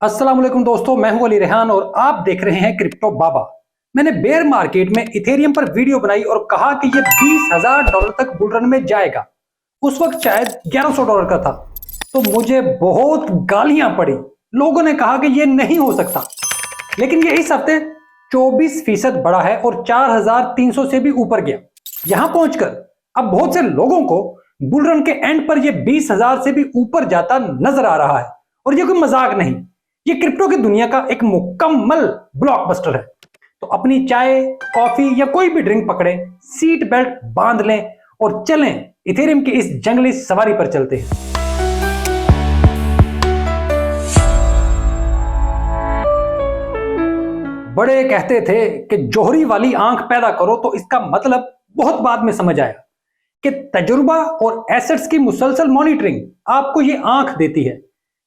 अस्सलाम वालेकुम दोस्तों, मैं हूं अली रेहान और आप देख रहे हैं क्रिप्टो बाबा। मैंने बेयर मार्केट में इथेरियम पर वीडियो बनाई और कहा कि ये $20,000 तक बुल रन में जाएगा। उस वक्त शायद $1100 का था, तो मुझे बहुत गालियां पड़ी। लोगों ने कहा कि ये नहीं हो सकता, लेकिन ये इस हफ्ते 24% बढ़ा है और 4300 से भी ऊपर गया। यहां पहुंचकर अब बहुत से लोगों को बुल रन के एंड पर यह 20,000 से भी ऊपर जाता नजर आ रहा है। और ये कोई मजाक नहीं, ये क्रिप्टो की दुनिया का एक मुकम्मल ब्लॉकबस्टर है। तो अपनी चाय, कॉफी या कोई भी ड्रिंक पकड़े, सीट बेल्ट बांध लें और चलें इथेरियम की इस जंगली सवारी पर चलते हैं। बड़े कहते थे कि जोहरी वाली आंख पैदा करो, तो इसका मतलब बहुत बाद में समझ आया कि तजुर्बा और एसेट्स की मुसलसल मॉनिटरिंग आपको ये आंख देती है।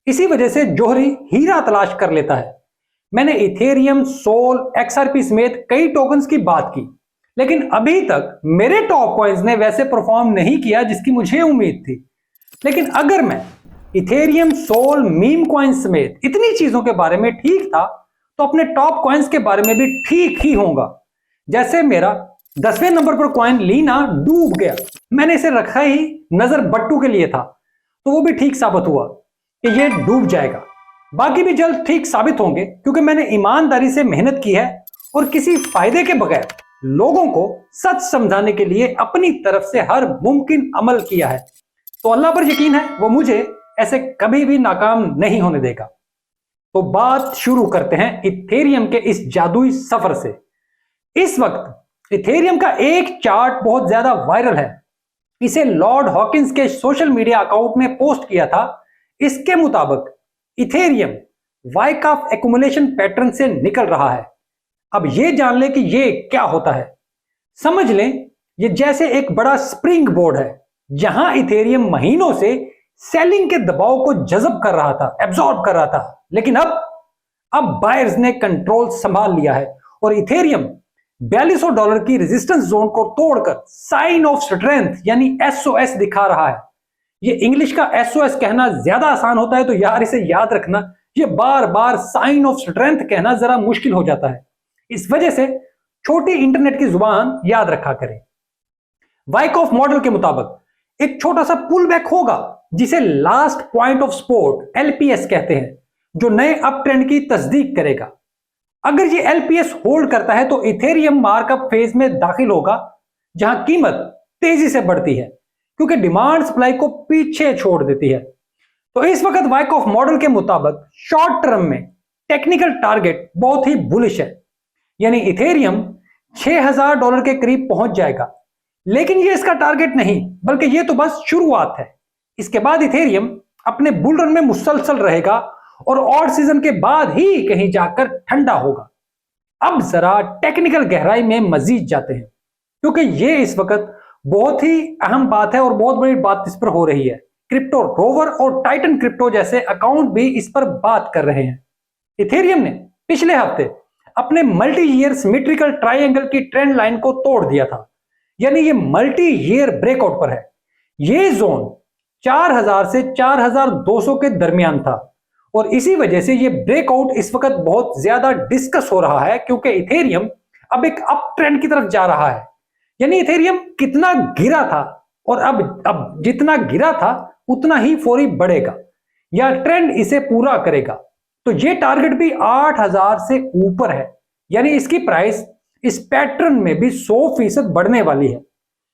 इसी वजह से जोहरी हीरा तलाश कर लेता है। मैंने इथेरियम, सोल, XRP समेत कई टोकन्स की बात की, लेकिन अभी तक मेरे टॉप कॉइन्स ने वैसे परफॉर्म नहीं किया जिसकी मुझे उम्मीद थी। लेकिन अगर मैं इथेरियम, सोल, मीम कॉइन्स समेत इतनी चीजों के बारे में ठीक था, तो अपने टॉप कॉइन्स के बारे में भी ठीक ही होगा। जैसे मेरा 10वें नंबर पर कॉइन लीना डूब गया। मैंने इसे रखा ही नजर बट्टू के लिए था, तो वो भी ठीक साबित हुआ कि ये डूब जाएगा। बाकी भी जल्द ठीक साबित होंगे, क्योंकि मैंने ईमानदारी से मेहनत की है और किसी फायदे के बगैर लोगों को सच समझाने के लिए अपनी तरफ से हर मुमकिन अमल किया है। तो अल्लाह पर यकीन है, वो मुझे ऐसे कभी भी नाकाम नहीं होने देगा। तो बात शुरू करते हैं इथेरियम के इस जादुई सफर से। इस वक्त इथेरियम का एक चार्ट बहुत ज्यादा वायरल है। इसे लॉर्ड हॉकिंस के सोशल मीडिया अकाउंट में पोस्ट किया था। इसके मुताबिक इथेरियम वाइकॉफ एक्युमुलेशन पैटर्न से निकल रहा है। अब यह जान लें कि यह क्या होता है। समझ लें, यह जैसे एक बड़ा स्प्रिंग बोर्ड है, जहां इथेरियम महीनों से सेलिंग के दबाव को जज़ब कर रहा था, एब्जॉर्ब कर रहा था। लेकिन अब बायर्स ने कंट्रोल संभाल लिया है और इथेरियम $4200 की रेजिस्टेंस जोन को तोड़कर साइन ऑफ स्ट्रेंथ यानी SOS दिखा रहा है। ये इंग्लिश का SOS कहना ज्यादा आसान होता है, तो यार इसे याद रखना, ये बार बार साइन ऑफ स्ट्रेंथ कहना जरा मुश्किल हो जाता है। इस वजह से छोटी इंटरनेट की जुबान याद रखा करें। वाइकॉफ मॉडल के मुताबिक एक छोटा सा पुल बैक होगा, जिसे last point of support LPS कहते हैं, जो नए अप ट्रेंड की तस्दीक करेगा। अगर ये LPS होल्ड करता है तो इथेरियम मार्कअप फेज में दाखिल होगा, जहां कीमत तेजी से बढ़ती है, क्योंकि डिमांड सप्लाई को पीछे छोड़ देती है। तो इस वक्त वाइकॉफ मॉडल के मुताबिक शॉर्ट टर्म में टेक्निकल टारगेट बहुत ही बुलिश है, यानी इथेरियम $6,000 के करीब पहुंच जाएगा। लेकिन ये इसका टारगेट नहीं, बल्कि ये तो बस शुरुआत है। इसके बाद इथेरियम अपने बुल रन में मुसलसल रहेगा और ऑड सीजन के बाद ही कहीं जाकर ठंडा होगा। अब जरा टेक्निकल गहराई में मजीद जाते हैं, क्योंकि ये इस वक्त बहुत ही अहम बात है और बहुत बड़ी बात इस पर हो रही है। क्रिप्टो रोवर और टाइटन क्रिप्टो जैसे अकाउंट भी इस पर बात कर रहे हैं। इथेरियम ने पिछले हफ्ते अपने मल्टी ईयर सिमेट्रिकल ट्रायंगल की ट्रेंड लाइन को तोड़ दिया था, यानी ये मल्टी ईयर ब्रेकआउट पर है। ये जोन 4000 से 4200 के दरमियान था और इसी वजह से ये ब्रेकआउट इस वक्त बहुत ज्यादा डिस्कस हो रहा है, क्योंकि इथेरियम अब एक अप ट्रेंड की तरफ जा रहा है। यानी इथेरियम कितना गिरा था और अब जितना गिरा था उतना ही फौरी बढ़ेगा, या ट्रेंड इसे पूरा करेगा। तो ये टारगेट भी 8000 से ऊपर है, यानी इसकी प्राइस इस पैटर्न में भी 100% बढ़ने वाली है।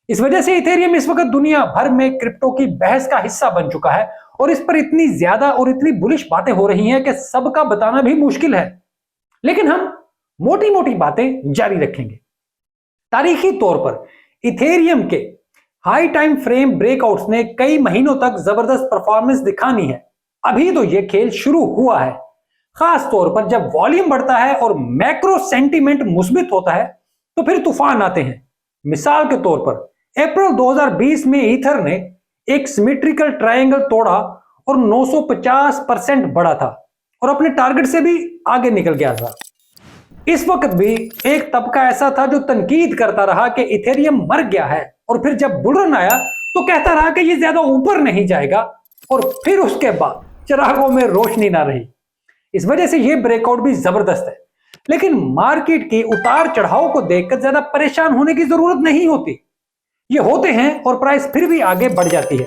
इस वजह से इथेरियम इस वक्त दुनिया भर में क्रिप्टो की बहस का हिस्सा बन चुका है और इस पर इतनी ज्यादा और इतनी बुलिश बातें हो रही हैं कि सबका बताना भी मुश्किल है। लेकिन हम मोटी मोटी बातें जारी रखेंगे। तारीखी तौर पर इथेरियम के हाई टाइम फ्रेम ब्रेकआउट्स ने कई महीनों तक जबरदस्त परफॉर्मेंस दिखानी है। अभी तो यह खेल शुरू हुआ है। खास तौर पर जब वॉल्यूम बढ़ता है और मैक्रो सेंटीमेंट मुस्बित होता है, तो फिर तूफान आते हैं। मिसाल के तौर पर अप्रैल 2020 में ईथर ने एक सिमेट्रिकल ट्रायंगल तोड़ा और 950% बढ़ा था और अपने टारगेट से भी आगे निकल गया था। इस वक्त भी एक तबका ऐसा था जो तनकीद करता रहा कि इथेरियम मर गया है, और फिर जब बुल रन आया तो कहता रहा कि ये ज्यादा ऊपर नहीं जाएगा, और फिर उसके बाद चिरागों में रोशनी ना रही। इस वजह से ये ब्रेकआउट भी जबरदस्त है। लेकिन मार्केट के उतार चढ़ाव को देखकर ज्यादा परेशान होने की जरूरत नहीं होती। ये होते हैं और प्राइस फिर भी आगे बढ़ जाती है।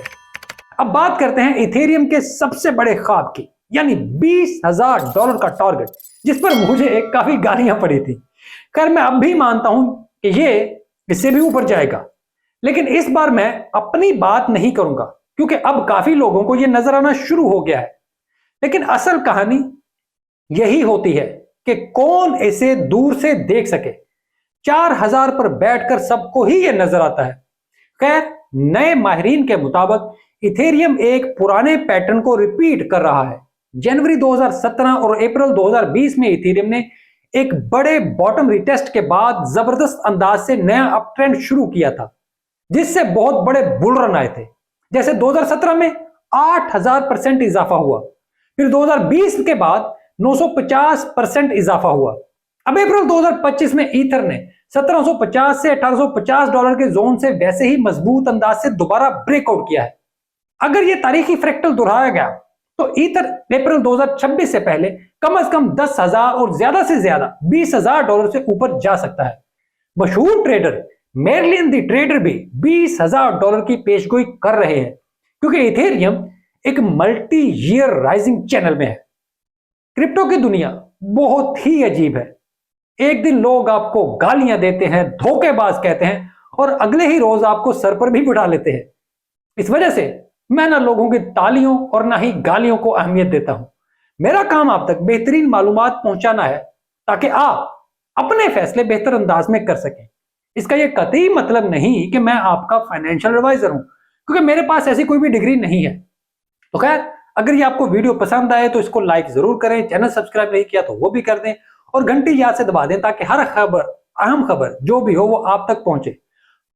अब बात करते हैं इथेरियम के सबसे बड़े ख्वाब की, यानी $20,000 का टारगेट, जिस पर मुझे काफी गालियां पड़ी थी। खैर मैं अब भी मानता हूं कि ये इससे भी ऊपर जाएगा, लेकिन इस बार मैं अपनी बात नहीं करूंगा क्योंकि अब काफी लोगों को यह नजर आना शुरू हो गया है। लेकिन असल कहानी यही होती है कि कौन इसे दूर से देख सके। 4,000 पर बैठकर सबको ही यह नजर आता है। खैर नए माहिरीन के मुताबिक इथेरियम एक पुराने पैटर्न को रिपीट कर रहा है। जनवरी 2017 और अप्रैल 2020 में इथेरियम ने एक बड़े बॉटम रिटेस्ट के बाद जबरदस्त अंदाज से नया अप ट्रेंड शुरू किया था, जिससे बहुत बड़े बुल रन आए थे। जैसे 2017 में 8,000% इजाफा हुआ, फिर 2020 के बाद 950% इजाफा हुआ। अब अप्रैल 2025 में ईथर ने 1750 से $1850 के जोन से वैसे ही मजबूत अंदाज से दोबारा ब्रेकआउट किया है। अगर यह तारीखी फ्रैक्टल दोहराया गया तो ईथर अप्रैल 2026 से पहले कम से कम 10,000 और ज्यादा से ज्यादा $20,000 से ऊपर जा सकता है। मशहूर ट्रेडर मेरलिन दी ट्रेडर भी $20,000 की पेशगोई कर रहे हैं, क्योंकि इथेरियम एक मल्टी ईयर राइजिंग चैनल में है। क्रिप्टो की दुनिया बहुत ही अजीब है। एक दिन लोग आपको गालियां देते हैं, धोखेबाज कहते हैं, और अगले ही रोज आपको सर पर भी बिठा लेते हैं। इस वजह से मैं ना लोगों की तालियों और ना ही गालियों को अहमियत देता हूं। मेरा काम आप तक बेहतरीन मालूमात पहुंचाना है ताकि आप अपने फैसले बेहतर अंदाज में कर सकें। इसका यह कतई मतलब नहीं कि मैं आपका फाइनेंशियल एडवाइजर हूं, क्योंकि मेरे पास ऐसी कोई भी डिग्री नहीं है। तो खैर अगर ये आपको वीडियो पसंद आए तो इसको लाइक जरूर करें, चैनल सब्सक्राइब नहीं किया तो वो भी कर दें, और घंटी याद से दबा दें ताकि हर खबर, अहम खबर जो भी हो वो आप तक पहुंचे।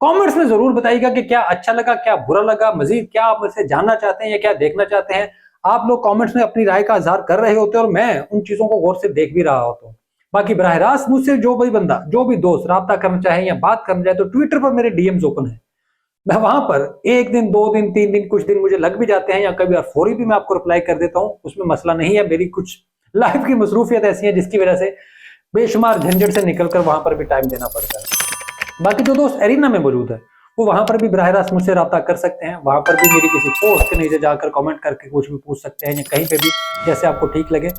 कमेंट्स में जरूर बताइएगा कि क्या अच्छा लगा, क्या बुरा लगा, मजीद क्या आप मुझसे जानना चाहते हैं या क्या देखना चाहते हैं। आप लोग कमेंट्स में अपनी राय का इजहार कर रहे होते हैं और मैं उन चीजों को गौर से देख भी रहा होता हूँ। बाकी बराह रास्त मुझसे जो भी बंदा, जो भी दोस्त राब्ता करना चाहे या बात करना चाहे तो ट्विटर पर मेरे डीएम्स ओपन है। मैं वहां पर 1 दिन, 2 दिन, 3 दिन, कुछ दिन मुझे लग भी जाते हैं या कभी बार फौरी भी मैं आपको रिप्लाई कर देता हूं, उसमें मसला नहीं है। मेरी कुछ लाइफ की मसरूफियत ऐसी है जिसकी वजह से बेशुमार झंझट से निकलकर वहां पर भी टाइम देना पड़ता है। बाकी जो दोस्त एरिना में मौजूद है वो वहां पर भी बराह रास्त मुझसे रब्ता कर सकते हैं। वहां पर भी मेरी किसी पोस्ट के नीचे जाकर कमेंट करके कुछ भी पूछ सकते हैं या कहीं पे भी जैसे आपको ठीक लगे।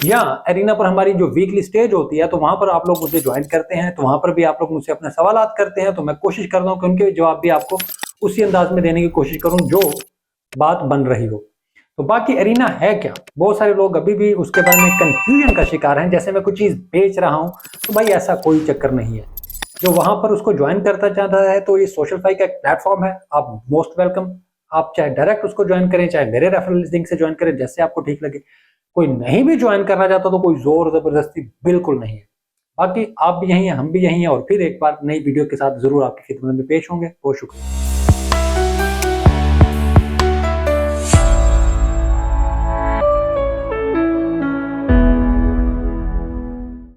या एरिना पर हमारी जो वीकली स्टेज होती है तो वहां पर आप लोग मुझे ज्वाइन करते हैं, तो वहां पर भी आप लोग मुझसे अपने सवालात करते हैं, तो मैं कोशिश करता हूँ कि उनके जवाब भी आपको उसी अंदाज में देने की कोशिश करूं जो बात बन रही हो। तो बाकी एरिना है क्या, बहुत सारे लोग अभी भी उसके बारे में कंफ्यूजन का शिकार हैं, जैसे मैं कुछ चीज बेच रहा हूं। तो भाई ऐसा कोई चक्कर नहीं है। जो वहां पर उसको ज्वाइन करता चाहता है तो ये SocialFi का एक प्लेटफॉर्म है, आप मोस्ट वेलकम। आप चाहे डायरेक्ट उसको ज्वाइन करें, चाहे मेरे रेफरल लिंक से ज्वाइन करें, जैसे आपको ठीक लगे। कोई नहीं भी ज्वाइन करना चाहता तो कोई जोर जबरदस्ती बिल्कुल नहीं है। बाकी आप भी यहीं हैं, हम भी यहीं हैं, और फिर एक बार नई वीडियो के साथ जरूर आपकी खिदमत में पेश होंगे। बहुत शुक्रिया।